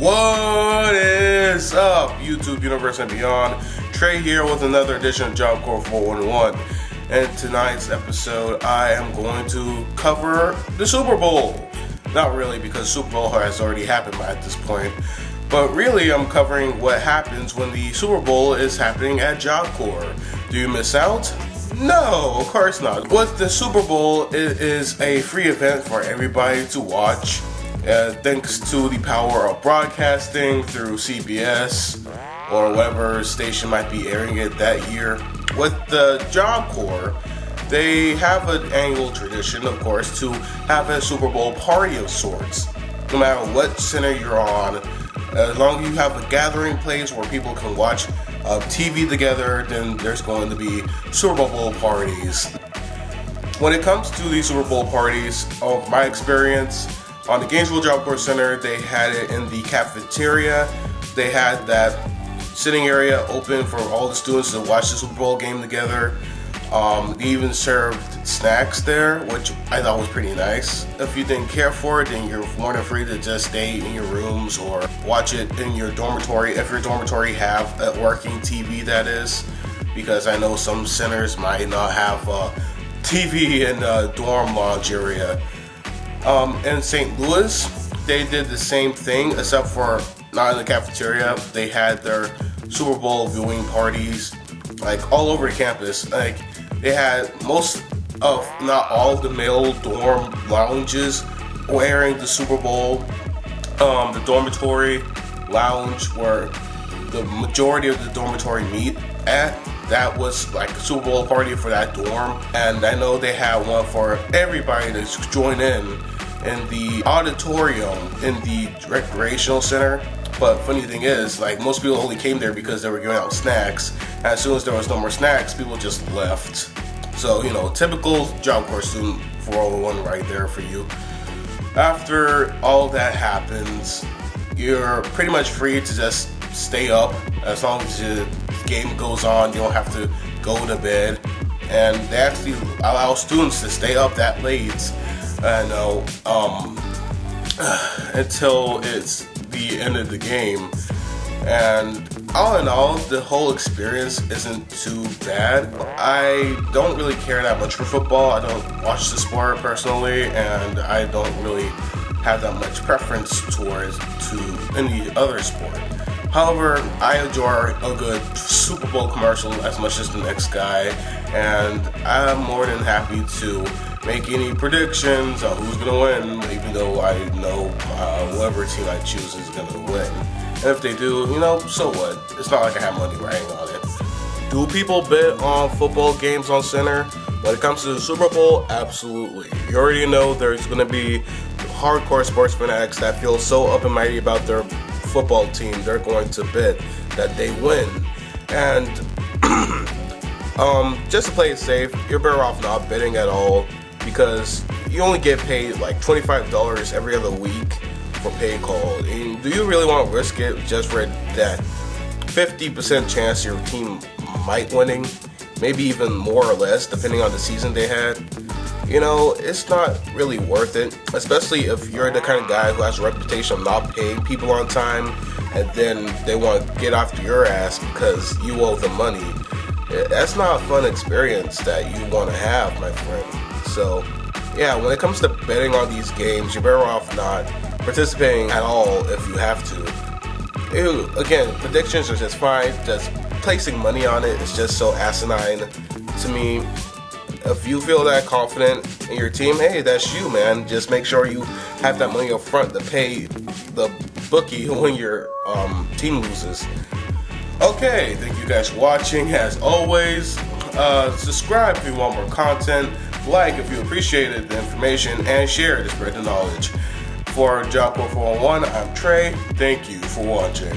What is up, YouTube universe and beyond? Trey here with another edition of Job Corps 411. And tonight's episode, I am going to cover the Super Bowl. Not really, because Super Bowl has already happened at this point. But really, I'm covering what happens when the Super Bowl is happening at Job Corps. Do you miss out? No, of course not. What the Super Bowl is a free event for everybody to watch. Thanks to the power of broadcasting through CBS or whatever station might be airing it that year. With the Job Corps, they have an annual tradition, of course, to have a Super Bowl party of sorts. No matter what center you're on, as long as you have a gathering place where people can watch TV together, then there's going to be Super Bowl parties. When it comes to these Super Bowl parties, of my experience, on the Gainesville Job Corps Center, they had it in the cafeteria. They had that sitting area open for all the students to watch the Super Bowl game together. They even served snacks there, which I thought was pretty nice. If you didn't care for it, then you're more than free to just stay in your rooms or watch it in your dormitory, if your dormitory have a working TV, that is. Because I know some centers might not have a TV in the dorm lounge area. In St. Louis, they did the same thing, except for not in the cafeteria. They had their Super Bowl viewing parties, like all over the campus. Like they had most of, not all of the male dorm lounges wearing the Super Bowl. The dormitory lounge where the majority of the dormitory meet at, that was like a Super Bowl party for that dorm. And I know they had one for everybody to join in the auditorium in the recreational center. But funny thing is, like, most people only came there because they were giving out snacks. And as soon as there was no more snacks, people just left. So, you know, typical Job Corps student 401 right there for you. After all that happens, you're pretty much free to just stay up as long as the game goes on. You don't have to go to bed. And they actually allow students to stay up that late, until it's the end of the game. And all in all, the whole experience isn't too bad. I don't really care that much for football. I don't watch the sport personally, and I don't really have that much preference towards to any other sport. However, I enjoy a good Super Bowl commercial as much as the next guy, and I'm more than happy to make any predictions on who's going to win, even though I know whoever team I choose is going to win. And if they do, you know, so what? It's not like I have money riding on it. Do people bet on football games on center? When it comes to the Super Bowl, absolutely. You already know there's going to be hardcore sports fanatics that feel so up and mighty about their football team, they're going to bet that they win. And just to play it safe, you're better off not betting at all, because you only get paid like $25 every other week for pay call. And do you really want to risk it just for that 50% chance your team might winning? Maybe even more or less, depending on the season they had. You know, it's not really worth it, especially if you're the kind of guy who has a reputation of not paying people on time, and then they want to get after your ass because you owe them money. That's not a fun experience that you want to have, my friend. So, yeah, when it comes to betting on these games, you're better off not participating at all if you have to. Again, predictions are just fine. Just placing money on it is just so asinine to me. If you feel that confident in your team, hey, that's you, man. Just make sure you have that money up front to pay the bookie when your team loses. Okay, thank you guys for watching. As always, subscribe if you want more content, like if you appreciated the information, and share to spread the knowledge. For Job Corps 411, I'm Trey. Thank you for watching.